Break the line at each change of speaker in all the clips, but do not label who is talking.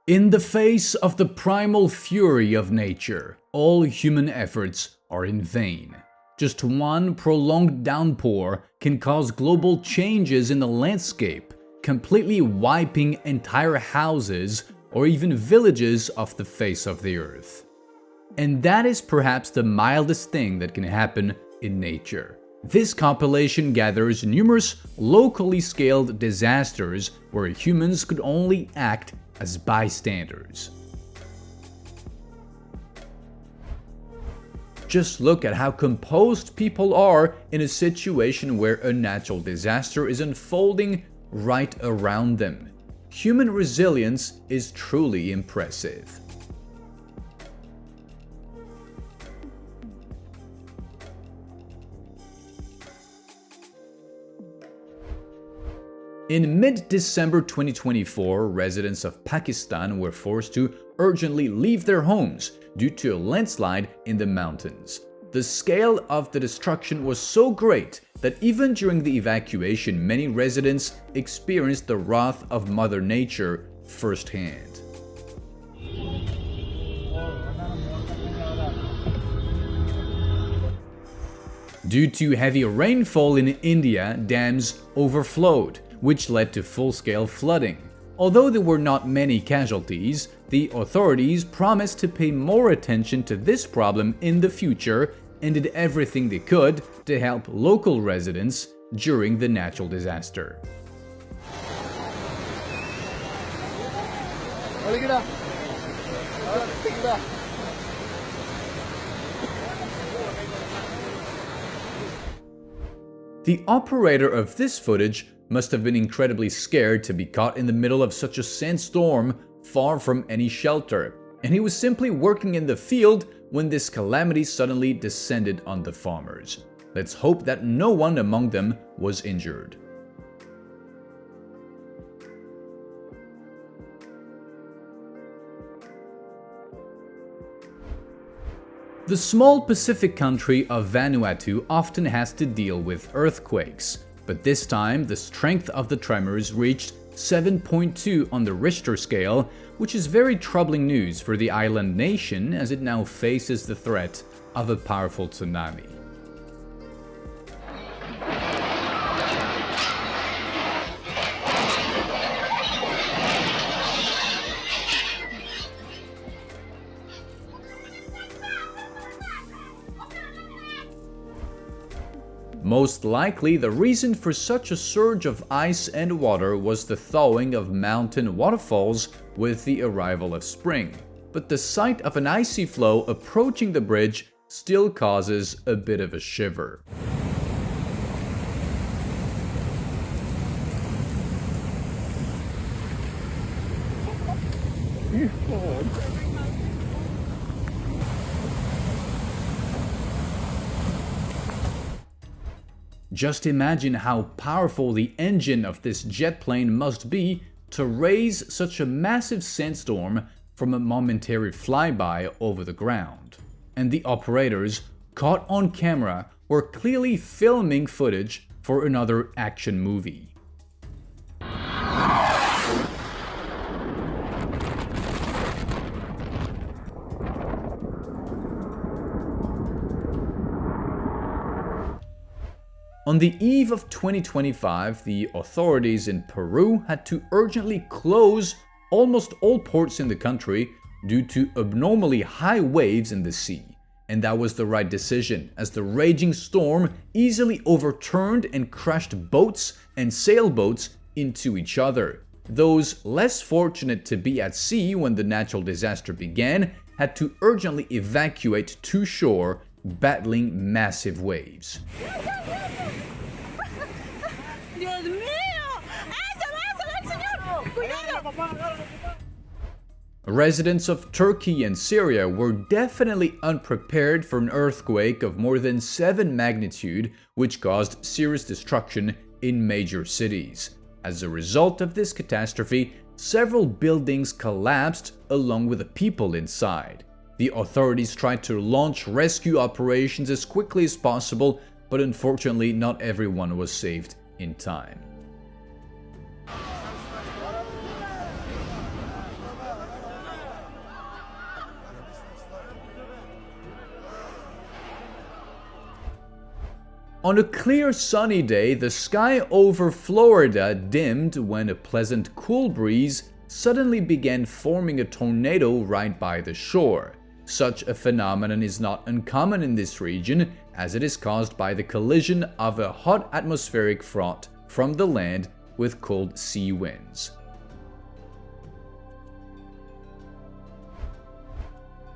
In the face of the primal fury of nature, all human efforts are in vain. Just one prolonged downpour can cause global changes in the landscape, completely wiping entire houses or even villages off the face of the earth. And that is perhaps the mildest thing that can happen in nature. This compilation gathers numerous locally scaled disasters where humans could only act as bystanders. Just look at how composed people are in a situation where a natural disaster is unfolding right around them. Human resilience is truly impressive. In mid-December 2024, residents of Pakistan were forced to urgently leave their homes due to a landslide in the mountains. The scale of the destruction was so great that even during the evacuation, many residents experienced the wrath of Mother Nature firsthand. Due to heavy rainfall in India, dams overflowed, which led to full-scale flooding. Although there were not many casualties, the authorities promised to pay more attention to this problem in the future and did everything they could to help local residents during the natural disaster. The operator of this footage must have been incredibly scared to be caught in the middle of such a sandstorm far from any shelter, and he was simply working in the field when this calamity suddenly descended on the farmers. Let's hope that no one among them was injured. The small Pacific country of Vanuatu often has to deal with earthquakes, but this time the strength of the tremors reached 7.2 on the Richter scale, which is very troubling news for the island nation as it now faces the threat of a powerful tsunami. Most likely, the reason for such a surge of ice and water was the thawing of mountain waterfalls with the arrival of spring. But the sight of an icy flow approaching the bridge still causes a bit of a shiver. Just imagine how powerful the engine of this jet plane must be to raise such a massive sandstorm from a momentary flyby over the ground. And the operators, caught on camera, were clearly filming footage for another action movie. On the eve of 2025, the authorities in Peru had to urgently close almost all ports in the country due to abnormally high waves in the sea. And that was the right decision, as the raging storm easily overturned and crashed boats and sailboats into each other. Those less fortunate to be at sea when the natural disaster began had to urgently evacuate to shore, battling massive waves. Residents of Turkey and Syria were definitely unprepared for an earthquake of more than 7 magnitude, which caused serious destruction in major cities. As a result of this catastrophe, several buildings collapsed along with the people inside. The authorities tried to launch rescue operations as quickly as possible, but unfortunately not everyone was saved in time. On a clear sunny day, the sky over Florida dimmed when a pleasant cool breeze suddenly began forming a tornado right by the shore. Such a phenomenon is not uncommon in this region, as it is caused by the collision of a hot atmospheric front from the land with cold sea winds.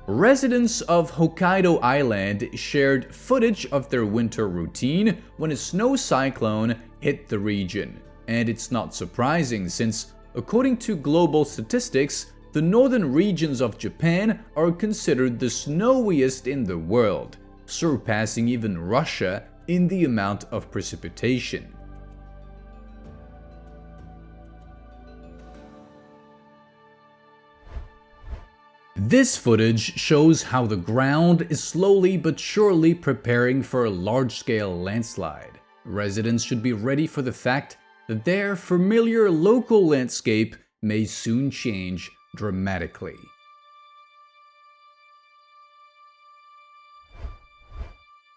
Residents of Hokkaido Island shared footage of their winter routine when a snow cyclone hit the region. And it's not surprising since, according to global statistics, the northern regions of Japan are considered the snowiest in the world, surpassing even Russia in the amount of precipitation. This footage shows how the ground is slowly but surely preparing for a large-scale landslide. Residents should be ready for the fact that their familiar local landscape may soon change dramatically.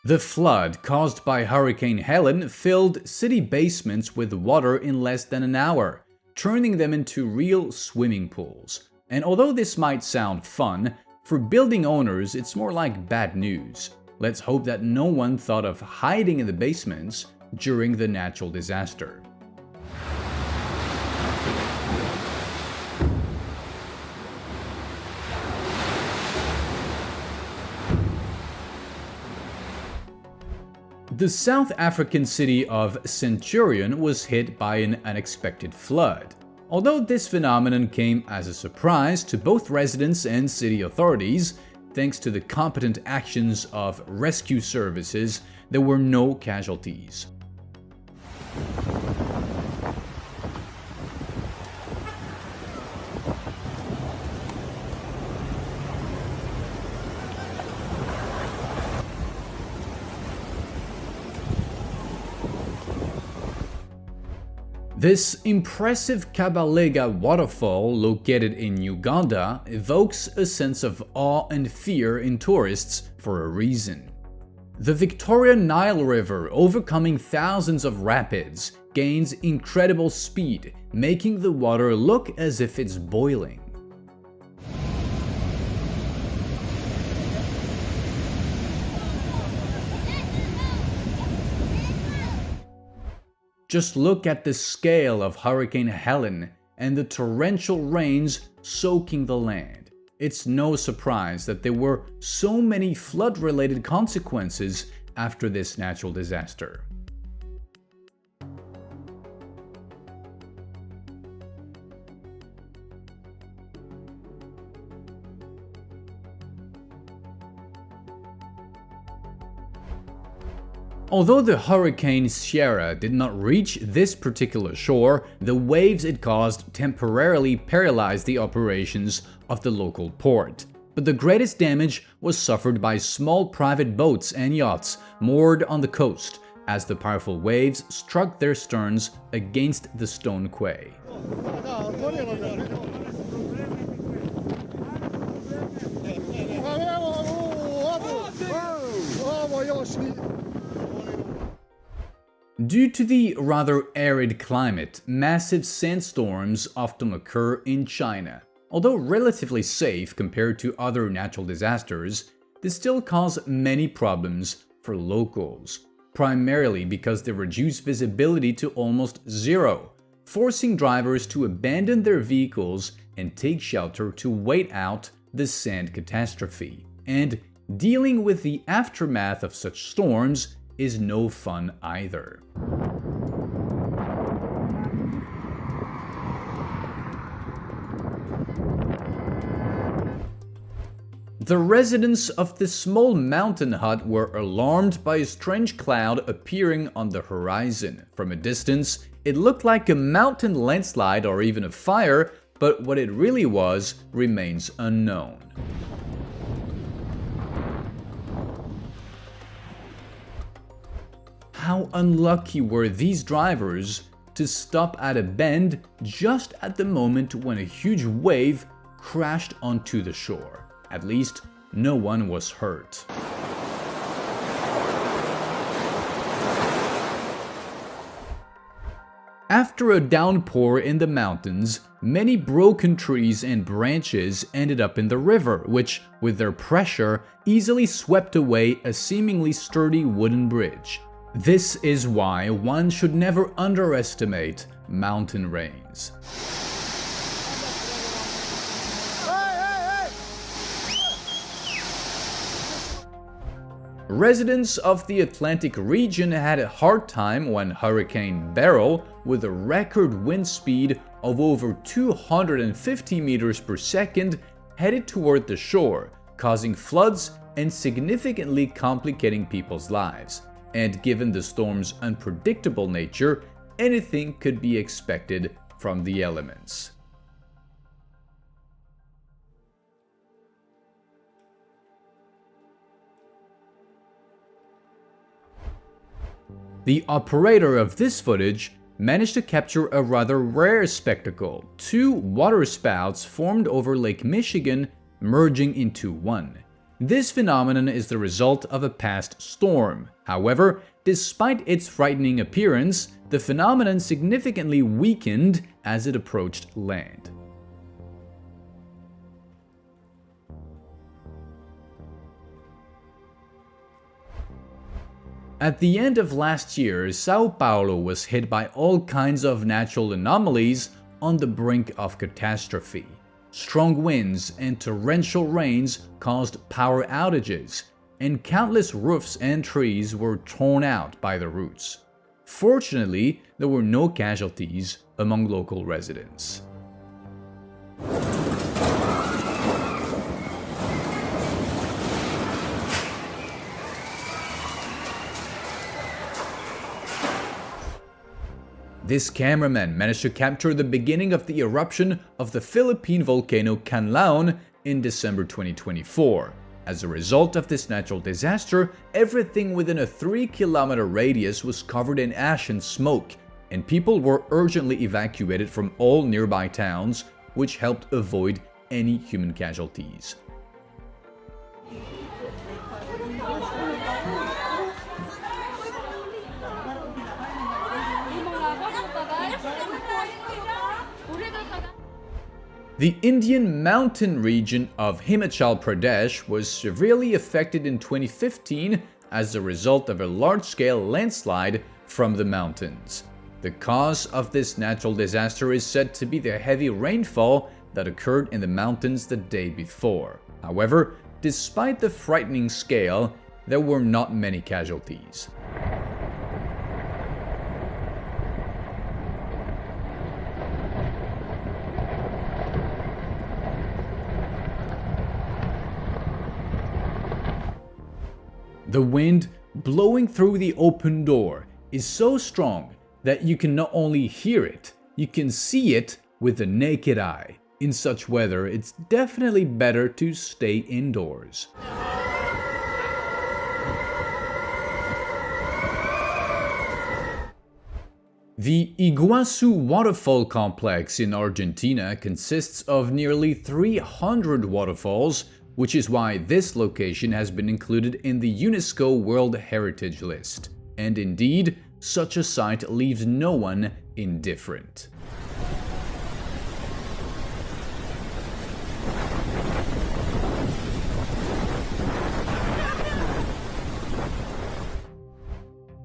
The flood caused by Hurricane Helen filled city basements with water in less than an hour, turning them into real swimming pools. And although this might sound fun, for building owners it's more like bad news. Let's hope that no one thought of hiding in the basements during the natural disaster. The South African city of Centurion was hit by an unexpected flood. Although this phenomenon came as a surprise to both residents and city authorities, thanks to the competent actions of rescue services, there were no casualties. This impressive Kabalega waterfall, located in Uganda, evokes a sense of awe and fear in tourists for a reason. The Victoria Nile River, overcoming thousands of rapids, gains incredible speed, making the water look as if it's boiling. Just look at the scale of Hurricane Helen and the torrential rains soaking the land. It's no surprise that there were so many flood-related consequences after this natural disaster. Although the Hurricane Sierra did not reach this particular shore, the waves it caused temporarily paralyzed the operations of the local port. But the greatest damage was suffered by small private boats and yachts moored on the coast, as the powerful waves struck their sterns against the stone quay. Due to the rather arid climate, massive sandstorms often occur in China. Although relatively safe compared to other natural disasters, they still cause many problems for locals, primarily because they reduce visibility to almost zero, forcing drivers to abandon their vehicles and take shelter to wait out the sand catastrophe. And dealing with the aftermath of such storms is no fun either. The residents of the small mountain hut were alarmed by a strange cloud appearing on the horizon. From a distance, it looked like a mountain landslide or even a fire, but what it really was remains unknown. How unlucky were these drivers to stop at a bend just at the moment when a huge wave crashed onto the shore. At least, no one was hurt. After a downpour in the mountains, many broken trees and branches ended up in the river, which, with their pressure, easily swept away a seemingly sturdy wooden bridge. This is why one should never underestimate mountain rains. Residents of the Atlantic region had a hard time when Hurricane Beryl, with a record wind speed of over 250 meters per second, headed toward the shore, causing floods and significantly complicating people's lives. And given the storm's unpredictable nature, anything could be expected from the elements. The operator of this footage managed to capture a rather rare spectacle: two waterspouts formed over Lake Michigan merging into one. This phenomenon is the result of a past storm. However, despite its frightening appearance, the phenomenon significantly weakened as it approached land. At the end of last year, Sao Paulo was hit by all kinds of natural anomalies on the brink of catastrophe. Strong winds and torrential rains caused power outages, and countless roofs and trees were torn out by the roots. Fortunately, there were no casualties among local residents. This cameraman managed to capture the beginning of the eruption of the Philippine volcano Canlaon in December 2024. As a result of this natural disaster, everything within a 3-kilometer radius was covered in ash and smoke, and people were urgently evacuated from all nearby towns, which helped avoid any human casualties. The Indian mountain region of Himachal Pradesh was severely affected in 2015 as a result of a large-scale landslide from the mountains. The cause of this natural disaster is said to be the heavy rainfall that occurred in the mountains the day before. However, despite the frightening scale, there were not many casualties. The wind blowing through the open door is so strong that you can not only hear it, you can see it with the naked eye. In such weather, it's definitely better to stay indoors. The Iguazu waterfall complex in Argentina consists of nearly 300 waterfalls, which is why this location has been included in the UNESCO World Heritage List. And indeed, such a site leaves no one indifferent.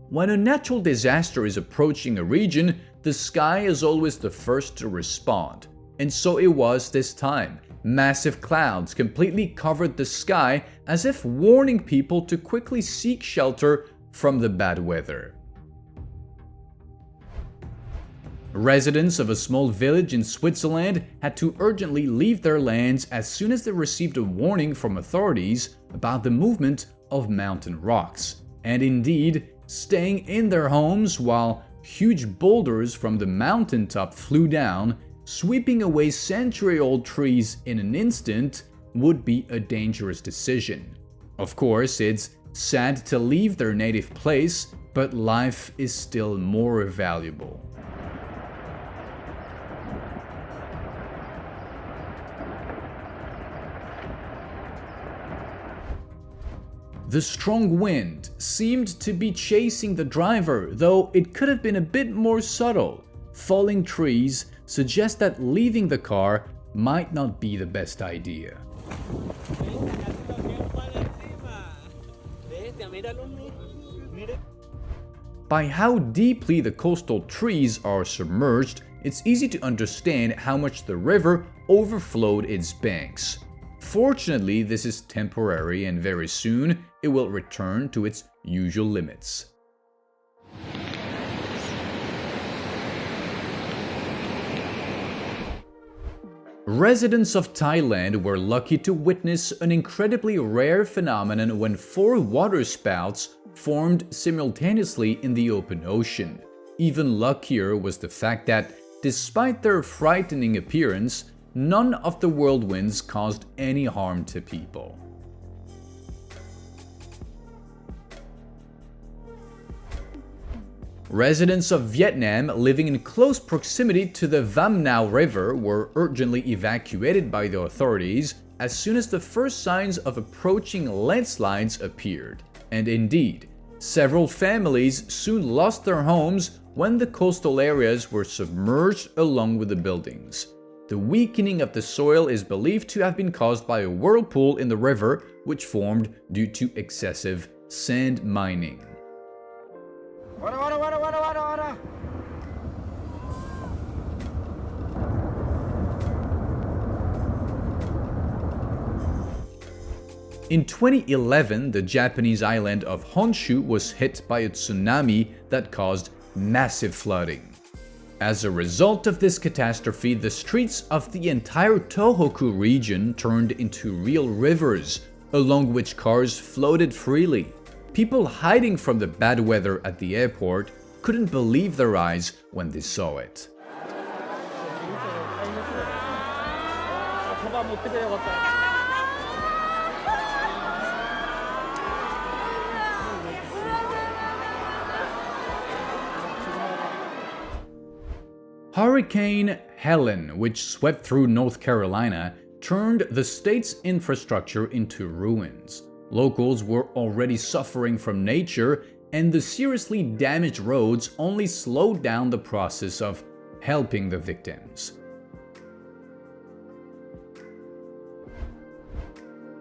When a natural disaster is approaching a region, the sky is always the first to respond. And so it was this time. Massive clouds completely covered the sky as if warning people to quickly seek shelter from the bad weather. Residents of a small village in Switzerland had to urgently leave their lands as soon as they received a warning from authorities about the movement of mountain rocks. And indeed, staying in their homes while huge boulders from the mountaintop flew down, sweeping away century-old trees in an instant, would be a dangerous decision. Of course, it's sad to leave their native place, but life is still more valuable. The strong wind seemed to be chasing the driver, though it could have been a bit more subtle. falling trees suggest that leaving the car might not be the best idea. By how deeply the coastal trees are submerged, it's easy to understand how much the river overflowed its banks. Fortunately, this is temporary and very soon it will return to its usual limits. Residents of Thailand were lucky to witness an incredibly rare phenomenon when 4 waterspouts formed simultaneously in the open ocean. Even luckier was the fact that, despite their frightening appearance, none of the whirlwinds caused any harm to people. Residents of Vietnam living in close proximity to the Vam Nao River were urgently evacuated by the authorities as soon as the first signs of approaching landslides appeared. And indeed, several families soon lost their homes when the coastal areas were submerged along with the buildings. The weakening of the soil is believed to have been caused by a whirlpool in the river, which formed due to excessive sand mining. In 2011, the Japanese island of Honshu was hit by a tsunami that caused massive flooding. As a result of this catastrophe, the streets of the entire Tohoku region turned into real rivers, along which cars floated freely. People hiding from the bad weather at the airport couldn't believe their eyes when they saw it. Hurricane Helen, which swept through North Carolina, turned the state's infrastructure into ruins. Locals were already suffering from nature, and the seriously damaged roads only slowed down the process of helping the victims.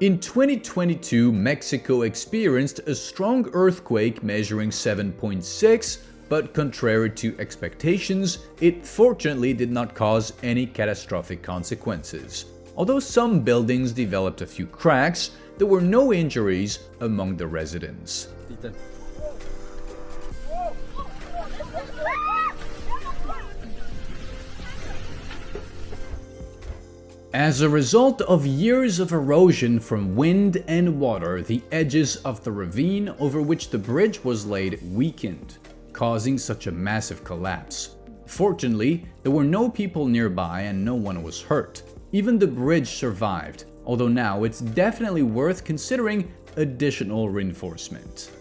In 2022, Mexico experienced a strong earthquake measuring 7.6, but contrary to expectations, it fortunately did not cause any catastrophic consequences. Although some buildings developed a few cracks, there were no injuries among the residents. As a result of years of erosion from wind and water, the edges of the ravine over which the bridge was laid weakened, causing such a massive collapse. Fortunately, there were no people nearby and no one was hurt. Even the bridge survived, although now it's definitely worth considering additional reinforcement.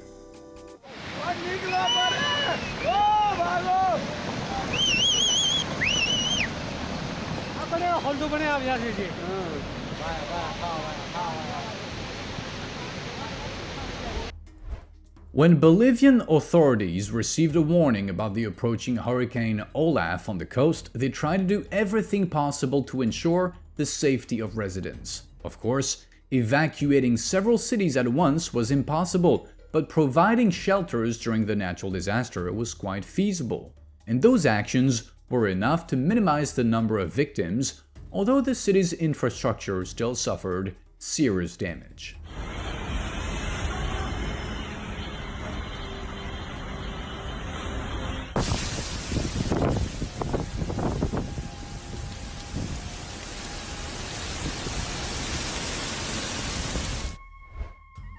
When Bolivian authorities received a warning about the approaching Hurricane Olaf on the coast, they tried to do everything possible to ensure the safety of residents. Of course, evacuating several cities at once was impossible, but providing shelters during the natural disaster was quite feasible. And those actions were enough to minimize the number of victims, although the city's infrastructure still suffered serious damage.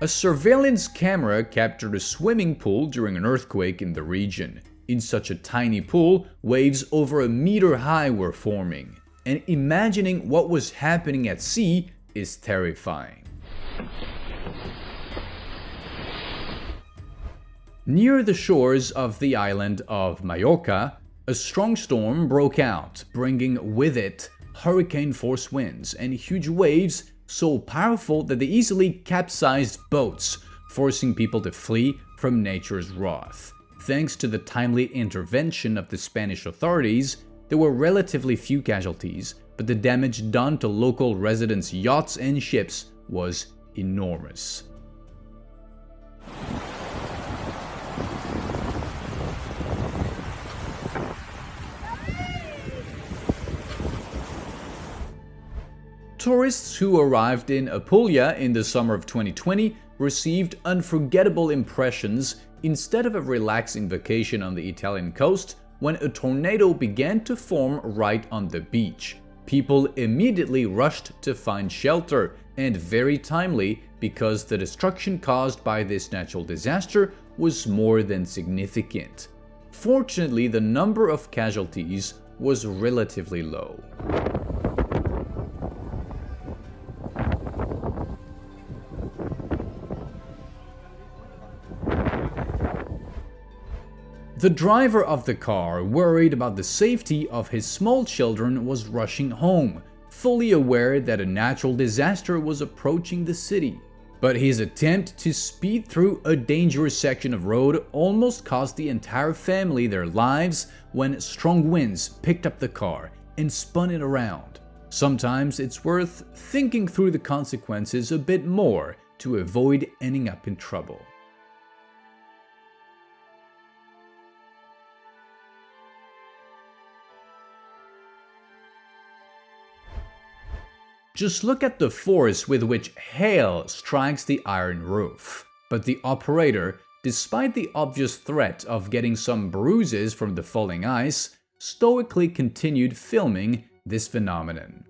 A surveillance camera captured a swimming pool during an earthquake in the region. In such a tiny pool, waves over a meter high were forming. And imagining what was happening at sea is terrifying. Near the shores of the island of Majorca, a strong storm broke out, bringing with it hurricane-force winds and huge waves so powerful that they easily capsized boats, forcing people to flee from nature's wrath. Thanks to the timely intervention of the Spanish authorities, there were relatively few casualties, but the damage done to local residents' yachts and ships was enormous. Tourists who arrived in Apulia in the summer of 2020 received unforgettable impressions instead of a relaxing vacation on the Italian coast when a tornado began to form right on the beach. People immediately rushed to find shelter, and very timely because the destruction caused by this natural disaster was more than significant. Fortunately, the number of casualties was relatively low. The driver of the car, worried about the safety of his small children, was rushing home, fully aware that a natural disaster was approaching the city. But his attempt to speed through a dangerous section of road almost cost the entire family their lives when strong winds picked up the car and spun it around. Sometimes it's worth thinking through the consequences a bit more to avoid ending up in trouble. Just look at the force with which hail strikes the iron roof. But the operator, despite the obvious threat of getting some bruises from the falling ice, stoically continued filming this phenomenon.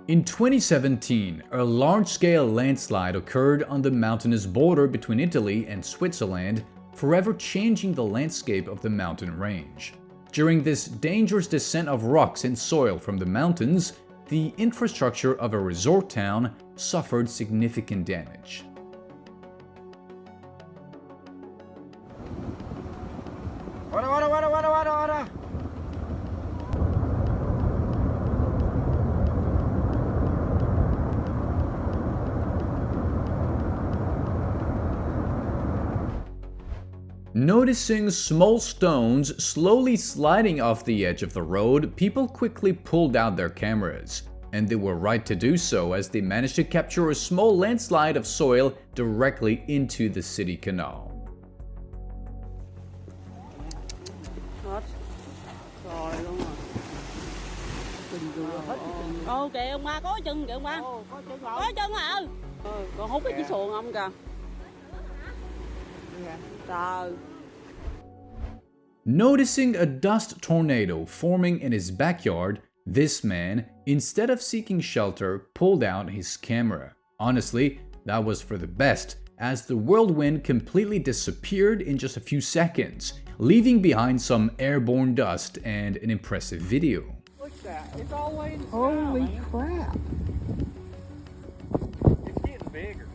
In 2017, a large-scale landslide occurred on the mountainous border between Italy and Switzerland, forever changing the landscape of the mountain range. During this dangerous descent of rocks and soil from the mountains, the infrastructure of a resort town suffered significant damage. Noticing small stones slowly sliding off the edge of the road, people quickly pulled out their cameras. And they were right to do so, as they managed to capture a small landslide of soil directly into the city canal.
Kìa ông ba, có chân kìa ông ba. Có chân à. Còn hút cái chỉ xuồng ông kìa. Trời.
Noticing a dust tornado forming in his backyard, this man, instead of seeking shelter, pulled out his camera. Honestly, that was for the best, as the whirlwind completely disappeared in just a few seconds, leaving behind some airborne dust and an impressive video.
It's always
Holy crap.
It's getting bigger.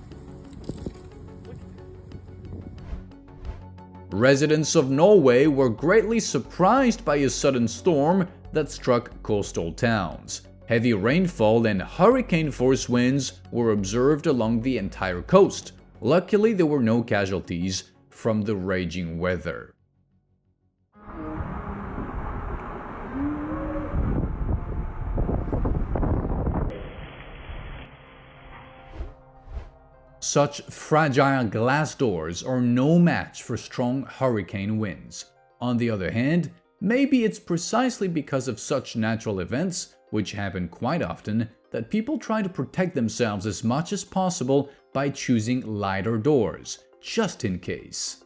Residents of Norway were greatly surprised by a sudden storm that struck coastal towns. Heavy rainfall and hurricane-force winds were observed along the entire coast. Luckily, there were no casualties from the raging weather. Such fragile glass doors are no match for strong hurricane winds. On the other hand, maybe it's precisely because of such natural events, which happen quite often, that people try to protect themselves as much as possible by choosing lighter doors, just in case.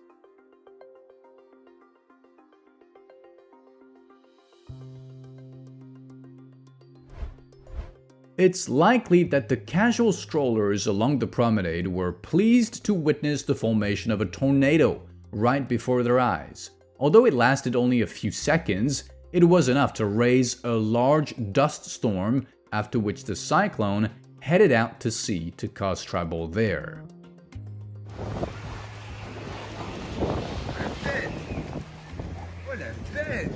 It's likely that the casual strollers along the promenade were pleased to witness the formation of a tornado right before their eyes. Although it lasted only a few seconds, it was enough to raise a large dust storm, after which the cyclone headed out to sea to cause trouble there. shit!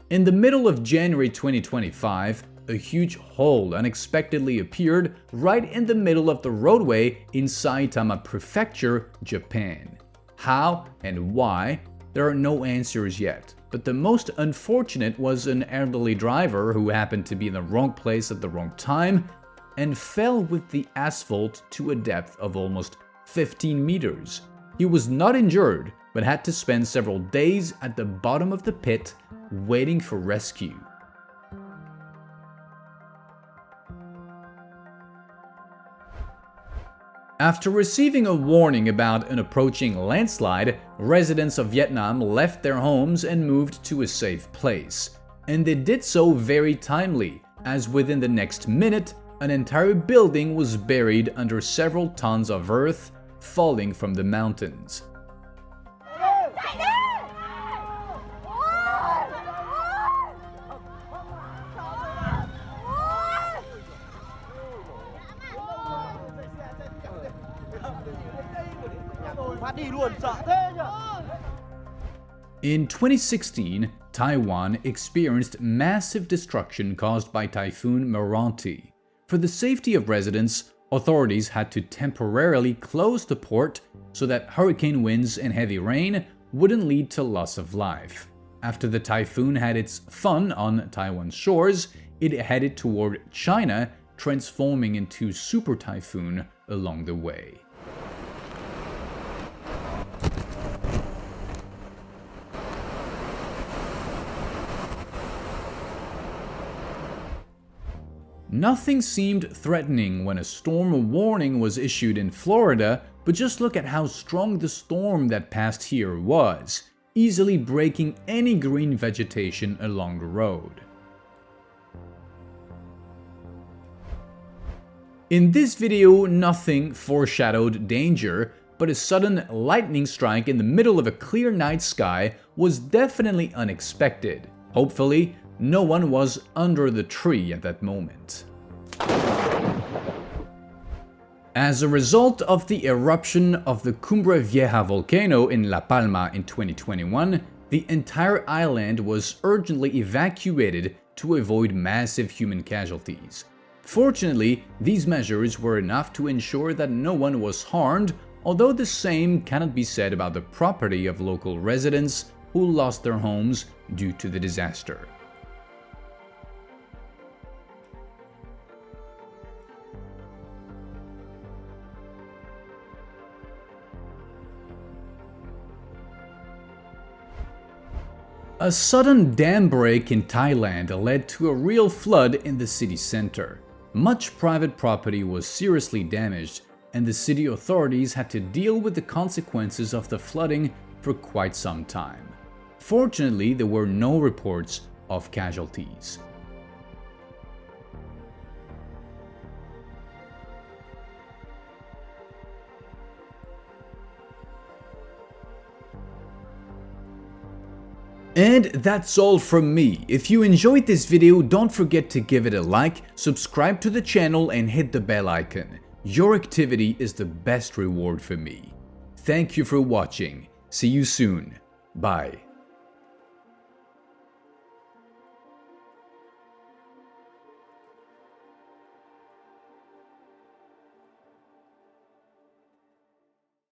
In the middle of January 2025, a huge hole unexpectedly appeared right in the middle of the roadway in Saitama Prefecture, Japan. How and why? There are no answers yet, but the most unfortunate was an elderly driver who happened to be in the wrong place at the wrong time and fell with the asphalt to a depth of almost 15 meters. He was not injured, but had to spend several days at the bottom of the pit waiting for rescue. After receiving a warning about an approaching landslide, residents of Vietnam left their homes and moved to a safe place. And they did so very timely, as within the next minute, an entire building was buried under several tons of earth falling from the mountains. In 2016, Taiwan experienced massive destruction caused by Typhoon Meranti. For the safety of residents, authorities had to temporarily close the port so that hurricane winds and heavy rain wouldn't lead to loss of life. After the typhoon had its fun on Taiwan's shores, it headed toward China, transforming into super typhoon along the way. Nothing seemed threatening when a storm warning was issued in Florida, but just look at how strong the storm that passed here was, easily breaking any green vegetation along the road. In this video, nothing foreshadowed danger, but a sudden lightning strike in the middle of a clear night sky was definitely unexpected. Hopefully, no one was under the tree at that moment. As a result of the eruption of the Cumbre Vieja volcano in La Palma in 2021, the entire island was urgently evacuated to avoid massive human casualties. Fortunately, these measures were enough to ensure that no one was harmed, although the same cannot be said about the property of local residents who lost their homes due to the disaster. A sudden dam break in Thailand led to a real flood in the city center. Much private property was seriously damaged, and the city authorities had to deal with the consequences of the flooding for quite some time. Fortunately, there were no reports of casualties. And that's all from me. If you enjoyed this video, don't forget to give it a like, subscribe to the channel and hit the bell icon. Your activity is the best reward for me. Thank you for watching. See you soon. Bye.